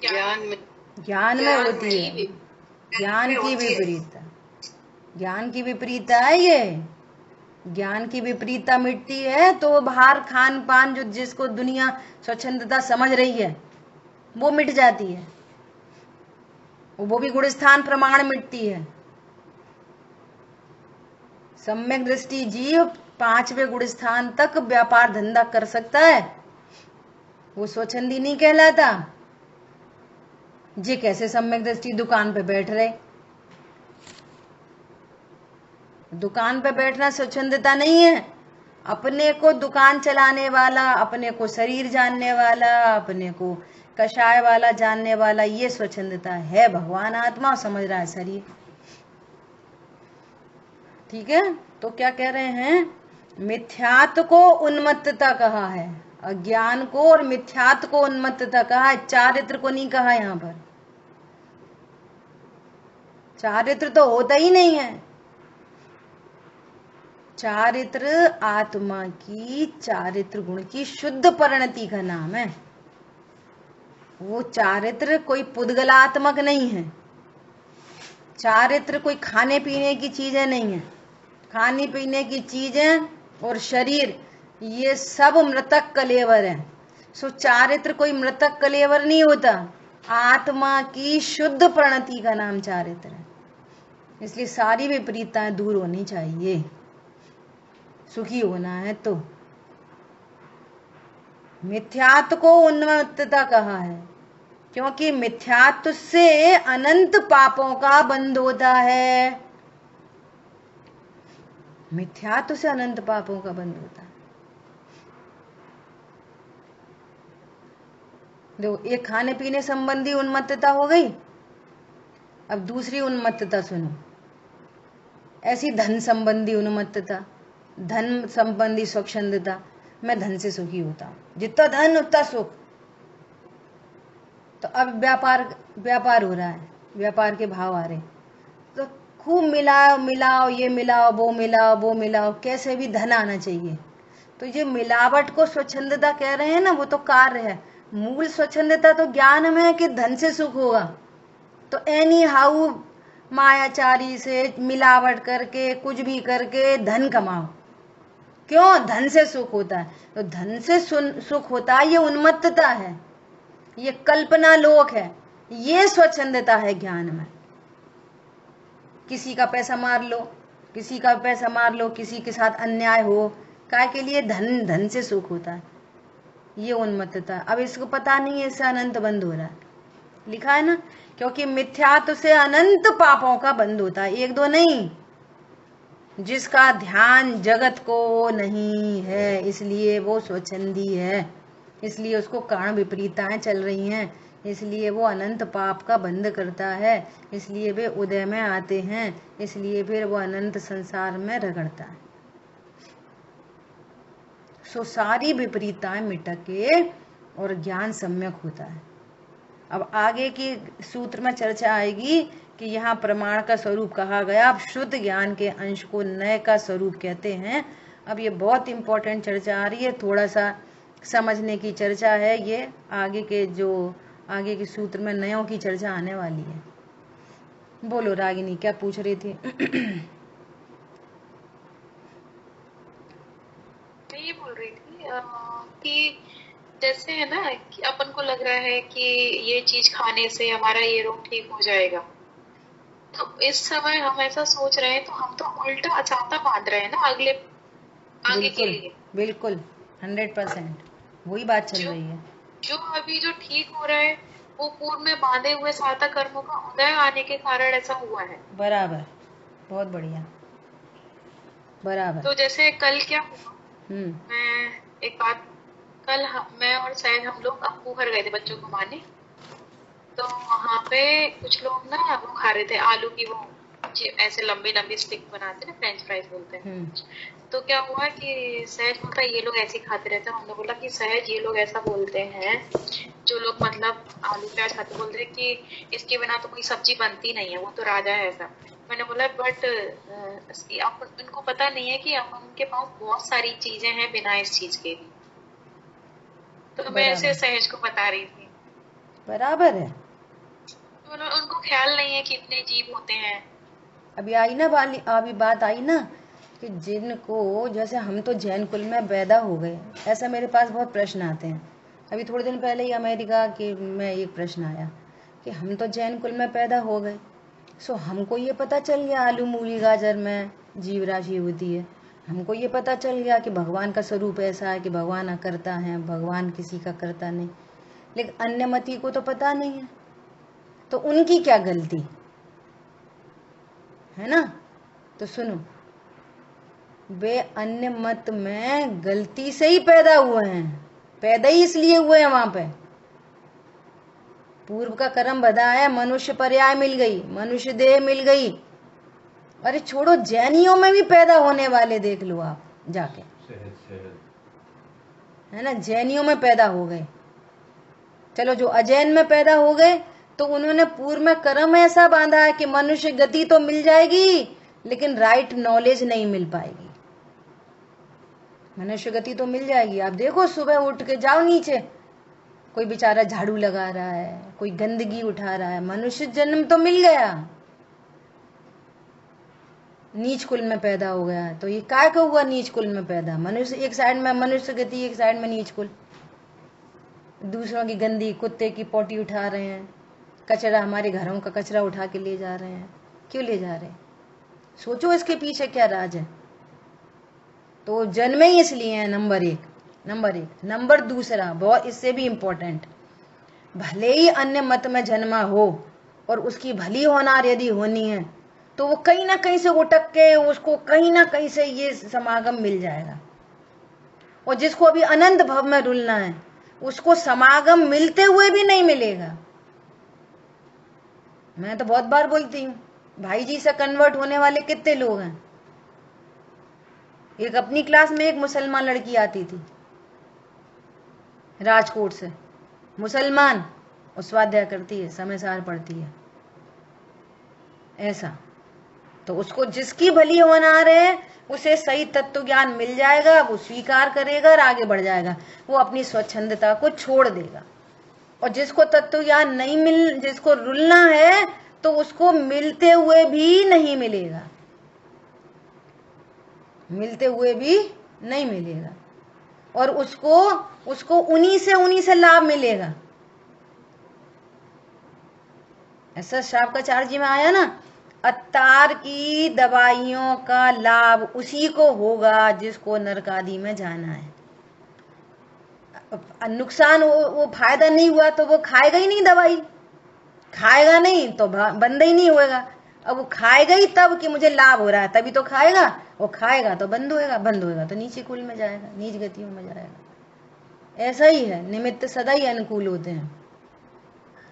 ज्ञान में। ज्ञान में होती है। ज्ञान की विपरीतता, ज्ञान की विपरीतता है ये। ज्ञान की विपरीतता मिटती है तो बाहर खान पान जो जिसको दुनिया स्वच्छंदता समझ रही है वो मिट जाती है, वो भी गुणस्थान प्रमाण मिटती है। सम्यक दृष्टि जीव 5वें गुणस्थान तक व्यापार धंधा कर सकता है, वो स्वच्छंदी नहीं कहलाता। जी कैसे सम्यक दृष्टि दुकान पे बैठ रहे, दुकान पे बैठना स्वच्छंदता नहीं है। अपने को दुकान चलाने वाला, अपने को शरीर जानने वाला, अपने को कषाय वाला जानने वाला, ये स्वच्छंदता है। भगवान आत्मा समझ रहा है शरीर। ठीक है, तो क्या कह रहे हैं? मिथ्यात्व को उन्मत्तता कहा है, अज्ञान को और मिथ्यात्व को उन्मत्तता कहा है, चारित्र को नहीं कहा। यहाँ पर चारित्र तो होता ही नहीं है। चारित्र आत्मा की चारित्र गुण की शुद्ध परिणति का नाम है। वो चारित्र कोई पुद्गलात्मक नहीं है। चारित्र कोई खाने पीने की चीजें नहीं है। खाने पीने की चीजें और शरीर ये सब मृतक कलेवर है। सो चारित्र कोई मृतक कलेवर नहीं होता, आत्मा की शुद्ध परिणति का नाम चारित्र है। इसलिए सारी विपरीतताएं दूर होनी चाहिए, सुखी होना है तो। मिथ्यात्व को उन्मत्तता कहा है क्योंकि मिथ्यात्व से अनंत पापों का बंध होता है। मिथ्यात्व से अनंत पापों का बंध होता है। देखो, एक खाने पीने संबंधी उन्मत्तता हो गई। अब दूसरी उन्मत्तता सुनो, ऐसी धन संबंधी उन्मत्तता, धन संबंधी स्वच्छंदता। मैं धन से सुखी होता हूं, जितना धन उतना सुख। तो अब व्यापार हो रहा है, व्यापार के भाव आ रहे, तो खूब मिलाओ, ये मिलाओ, वो मिलाओ, वो मिलाओ, कैसे भी धन आना चाहिए। तो ये मिलावट को स्वच्छंदता कह रहे हैं ना, वो तो कार्य है। मूल स्वच्छंदता तो ज्ञान में है कि धन से सुख होगा। तो एनी हाउ मायाचारी से मिलावट करके कुछ भी करके धन कमाओ। क्यों? धन से सुख होता है। तो धन से सुख होता है, ये उन्मत्तता है, ये कल्पना लोक है, ये स्वच्छंदता है ज्ञान में। किसी का पैसा मार लो, किसी का पैसा मार लो, किसी के साथ अन्याय हो, काय के लिए? धन से सुख होता है, ये उन्मत्तता। अब इसको पता नहीं है, इससे अनंत बंध हो रहा है। लिखा है ना, क्योंकि मिथ्यात्व से अनंत पापों का बंध होता है, एक दो नहीं। जिसका ध्यान जगत को नहीं है इसलिए वो स्वच्छंदी है, इसलिए उसको कारण विपरीतताएं चल रही हैं, इसलिए वो अनंत पाप का बंध करता है, इसलिए वे उदय में आते हैं, इसलिए फिर वो अनंत संसार में रगड़ता है। सो सारी विपरीतताएं मिटके और ज्ञान सम्यक होता है। अब आगे की सूत्र में चर्चा आएगी कि यहाँ प्रमाण का स्वरूप कहा गया। अब शुद्ध ज्ञान के अंश को नय का स्वरूप कहते हैं। अब ये बहुत इंपॉर्टेंट चर्चा आ रही है, थोड़ा सा समझने की चर्चा है ये। आगे के सूत्र में नयों की चर्चा आने वाली है। बोलो रागिनी, क्या पूछ रही थी? मैं ये बोल रही थी कि जैसे है ना कि अपन को लग रहा है कि ये चीज खाने से हमारा ये रोग ठीक हो जाएगा, तो इस समय हम ऐसा सोच रहे हैं तो हम तो उल्टा अचाता बांध रहे हैं ना आगे के लिए। बिल्कुल, 100% वही बात चल जो रही है। जो अभी जो ठीक हो रहा है वो पूर्व में बांधे हुए सार्थक कर्मों का उदय आने के कारण ऐसा हुआ है। बराबर, बहुत बढ़िया, बराबर। तो जैसे कल क्या हुआ, हम्म। मैं एक बात, कल मैं और शायद हम लोग अप्पू घर गए थे बच्चों को घुमाने। तो वहां पे कुछ लोग ना वो खा रहे थे आलू की वो ऐसे लंबी लंबी स्टिक बनाते हैं ना, फ्रेंच फ्राइज बोलते हैं। हम्म। तो क्या हुआ कि सहज बोलता ये लोग ऐसे ही खाते रहते हैं। हमने बोला कि सहज ये लोग ऐसा बोलते हैं, जो लोग मतलब आलू प्याज खाते बोलते हैं कि इसके बिना तो कोई सब्जी बनती नहीं है, वो तो राजा है ऐसा। मैंने बोला बट आप उनको पता नहीं है कि अब उनके पास बहुत सारी चीजें हैं बिना इस चीज के भी। तो मैं ऐसे बराबर, सहज को बता रही थी। बराबर है। तो उनको ख्याल नहीं है कि इतने जीव होते हैं। अभी आई ना अभी बात आई ना कि जिनको, जैसे हम तो जैन कुल में पैदा हो गए, ऐसा मेरे पास बहुत प्रश्न आते हैं। अभी थोड़े दिन पहले ही अमेरिका के में एक प्रश्न आया कि हम तो जैन कुल में पैदा हो गए, सो हमको ये पता चल गया आलू मूली गाजर में जीव राशि होती है, हमको ये पता चल गया कि भगवान का स्वरूप ऐसा है कि भगवान करता है, भगवान किसी का करता नहीं, लेकिन अन्य मती को तो पता नहीं है। तो उनकी क्या गलती है ना? तो सुनो, वे अन्य मत में गलती से ही पैदा हुए हैं, पैदा ही इसलिए हुए हैं वहां पे, पूर्व का कर्म बधा है, मनुष्य पर्याय मिल गई, मनुष्य देह मिल गई। अरे छोड़ो, जैनियों में भी पैदा होने वाले देख लो आप जाके, है ना, जैनियों में पैदा हो गए। चलो जो अजैन में पैदा हो गए तो उन्होंने पूर्व में कर्म ऐसा बांधा है कि मनुष्य गति तो मिल जाएगी लेकिन राइट नॉलेज नहीं मिल पाएगी। मनुष्य गति तो मिल जाएगी, आप देखो सुबह उठ के जाओ नीचे, कोई बेचारा झाड़ू लगा रहा है, कोई गंदगी उठा रहा है, मनुष्य जन्म तो मिल गया, नीच कुल में पैदा हो गया। तो ये काय का हुआ नीच कुल में पैदा? मनुष्य एक साइड में मनुष्य गति, एक साइड में नीच कुल, दूसरों की गंदी, कुत्ते की पोटी उठा रहे हैं, कचरा, हमारे घरों का कचरा उठा के ले जा रहे हैं। क्यों ले जा रहे हैं? सोचो इसके पीछे क्या राज है। तो जन्मे ही इसलिए है, नंबर एक। नंबर दूसरा, बहुत इससे भी इम्पोर्टेंट, भले ही अन्य मत में जन्मा हो और उसकी भली होनार यदि होनी है तो वो कहीं ना कहीं से उटक के उसको कहीं ना कहीं से ये समागम मिल जाएगा। और जिसको अभी अनंत भव में रुलना है उसको समागम मिलते हुए भी नहीं मिलेगा। मैं तो बहुत बार बोलती हूँ, भाई जी से कन्वर्ट होने वाले कितने लोग हैं। एक अपनी क्लास में एक मुसलमान लड़की आती थी राजकोट से, मुसलमान, और स्वाध्याय करती है, समय सार पढ़ती है, ऐसा। तो उसको जिसकी भली होनार है उसे सही तत्व ज्ञान मिल जाएगा, वो स्वीकार करेगा और आगे बढ़ जाएगा, वो अपनी स्वच्छंदता को छोड़ देगा। और जिसको तत्व ज्ञान नहीं मिल, जिसको रुलना है तो उसको मिलते हुए भी नहीं मिलेगा, मिलते हुए भी नहीं मिलेगा, और उसको उन्हीं से लाभ मिलेगा। ऐसा शावकाचार्य जी में आया ना, अत्तार की दवाइयों का लाभ उसी को होगा जिसको नरक आदि में जाना है। नुकसान, वो फायदा नहीं हुआ तो वो खाएगा ही नहीं दवाई, खाएगा नहीं तो बंद ही नहीं होएगा। अब वो खाएगा ही तब कि मुझे लाभ हो रहा है तभी तो खाएगा, वो खाएगा तो बंद होएगा तो नीचे कुल में जाएगा, नीच गतियों में जाएगा। ऐसा ही है, निमित्त सदा ही अनुकूल होते हैं।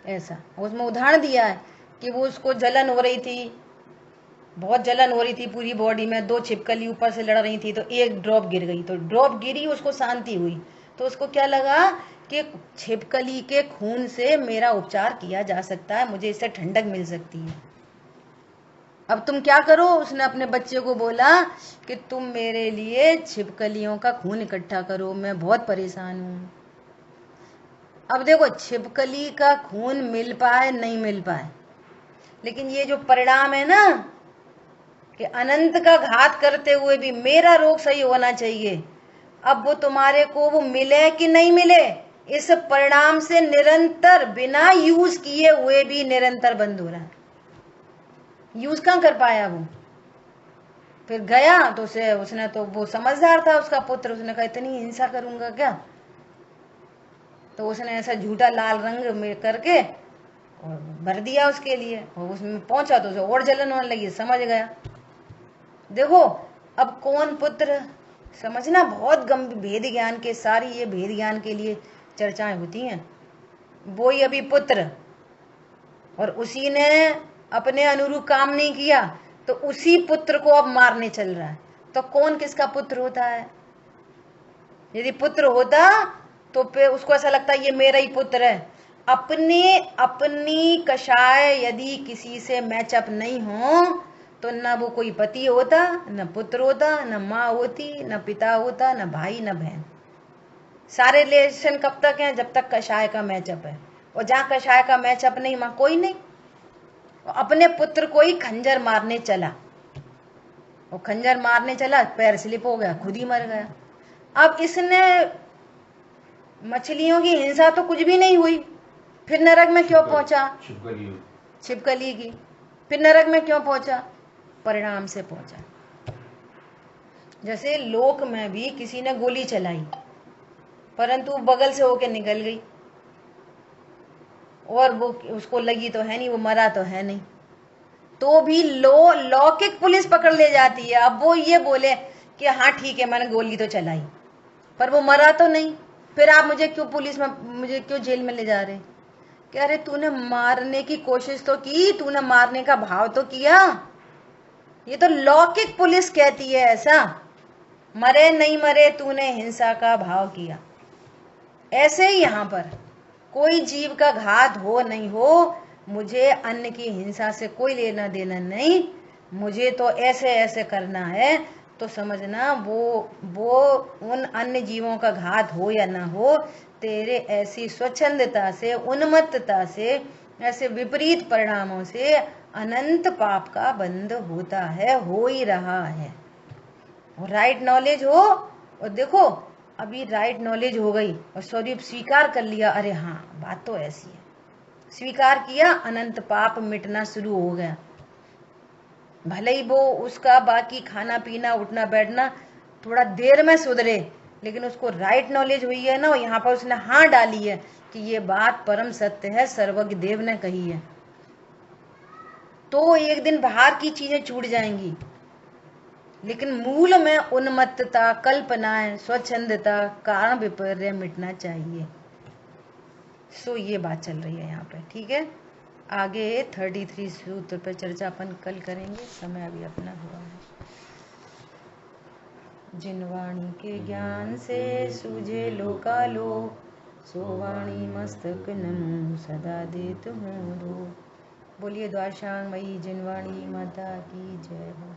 ऐसा उसमें उदाहरण दिया है कि वो उसको जलन हो रही थी, बहुत जलन हो रही थी पूरी बॉडी में, 2 छिपकली ऊपर से लड़ रही थी, तो एक ड्रॉप गिर गई, तो ड्रॉप गिरी, उसको शांति हुई, तो उसको क्या लगा कि छिपकली के खून से मेरा उपचार किया जा सकता है, मुझे इससे ठंडक मिल सकती है। अब तुम क्या करो? उसने अपने बच्चे को बोला कि तुम मेरे लिए छिपकलियों का खून इकट्ठा करो, मैं बहुत परेशान हूँ। अब देखो, छिपकली का खून मिल पाए नहीं मिल पाए, लेकिन ये जो परिणाम है ना कि अनंत का घात करते हुए भी मेरा रोग सही होना चाहिए, अब वो तुम्हारे को वो मिले कि नहीं मिले, इस परिणाम से निरंतर बिना यूज किए हुए भी निरंतर बंद हो रहा है। यूज कहाँ कर पाया वो? फिर गया तो उसने तो वो समझदार था उसका पुत्र, उसने कहा इतनी हिंसा करूंगा क्या, तो उसने ऐसा झूठा लाल रंग में करके और भर दिया उसके लिए, और उसमें पहुंचा तो उसे और जलन होने लगी, समझ गया। देखो अब कौन पुत्र, समझना बहुत गंभीर भेद ज्ञान के, सारी ये भेद ज्ञान के लिए चर्चाएं होती हैं। वो ही अभी पुत्र, और उसी ने अपने अनुरूप काम नहीं किया तो उसी पुत्र को अब मारने चल रहा है। तो कौन किसका पुत्र होता है? यदि पुत्र होता तो फिर उसको ऐसा लगता है ये मेरा ही पुत्र है। अपनी कषाय यदि किसी से मैचअप नहीं हो तो न वो कोई पति होता, न पुत्र होता, न माँ होती, न पिता होता, न भाई, न बहन। सारे रिलेशन कब तक हैं? जब तक कषाय का मैचअप है, और जहाँ कषाय का मैचअप नहीं वहां कोई नहीं। अपने पुत्र को ही खंजर मारने चला, और खंजर मारने चला, पैर स्लिप हो गया, खुद ही मर गया। अब इसने मछलियों की हिंसा तो कुछ भी नहीं हुई, फिर नरक में क्यों पहुंचा? छिपकली की। फिर नरक में क्यों पहुंचा? परिणाम से पहुंचा। जैसे लोक में भी किसी ने गोली चलाई परंतु बगल से होके निकल गई, और वो उसको लगी तो है नहीं, वो मरा तो है नहीं, तो भी लौकिक पुलिस पकड़ ले जाती है। अब वो ये बोले कि हाँ ठीक है मैंने गोली तो चलाई, पर वो मरा तो नहीं, फिर आप मुझे क्यों जेल में ले जा रहे? कह रहे तूने मारने की कोशिश तो की, तूने मारने का भाव तो किया। ये तो लौकिक पुलिस कहती है ऐसा, मरे नहीं मरे तूने हिंसा का भाव किया। ऐसे ही यहाँ पर कोई जीव का घात हो नहीं हो, मुझे अन्न की हिंसा से कोई लेना देना नहीं, मुझे तो ऐसे ऐसे करना है, तो समझना वो उन अन्य जीवों का घात हो या ना हो, तेरे ऐसी स्वच्छंदता से, उन्मत्तता से, ऐसे विपरीत परिणामों से अनंत पाप का बंध होता है, हो ही रहा है। और राइट नॉलेज हो, और देखो अभी राइट नॉलेज हो गई और स्वरूप स्वीकार कर लिया, अरे हाँ बात तो ऐसी है, स्वीकार किया, अनंत पाप मिटना शुरू हो गया। भले ही वो उसका बाकी खाना पीना उठना बैठना थोड़ा देर में सुधरे, लेकिन उसको राइट नॉलेज हुई है ना, यहाँ पर उसने हाँ डाली है कि ये बात परम सत्य है, सर्वज्ञ देव ने कही है। तो एक दिन बाहर की चीजें छूट जाएंगी, लेकिन मूल में उन्मत्तता, कल्पनाएं, स्वच्छंदता, कारण विपर्य मिटना चाहिए। सो ये बात चल रही है यहाँ पे, ठीक है। आगे 33 सूत्र पर चर्चा अपन कल करेंगे, समय अभी अपना हुआ है। जिन वाणी के ज्ञान से सूझे लोकालो, सो वाणी मस्तक नमो सदा देत हूँ रो। बोलिए द्वारशांग मई जिनवाणी माता की जय हो।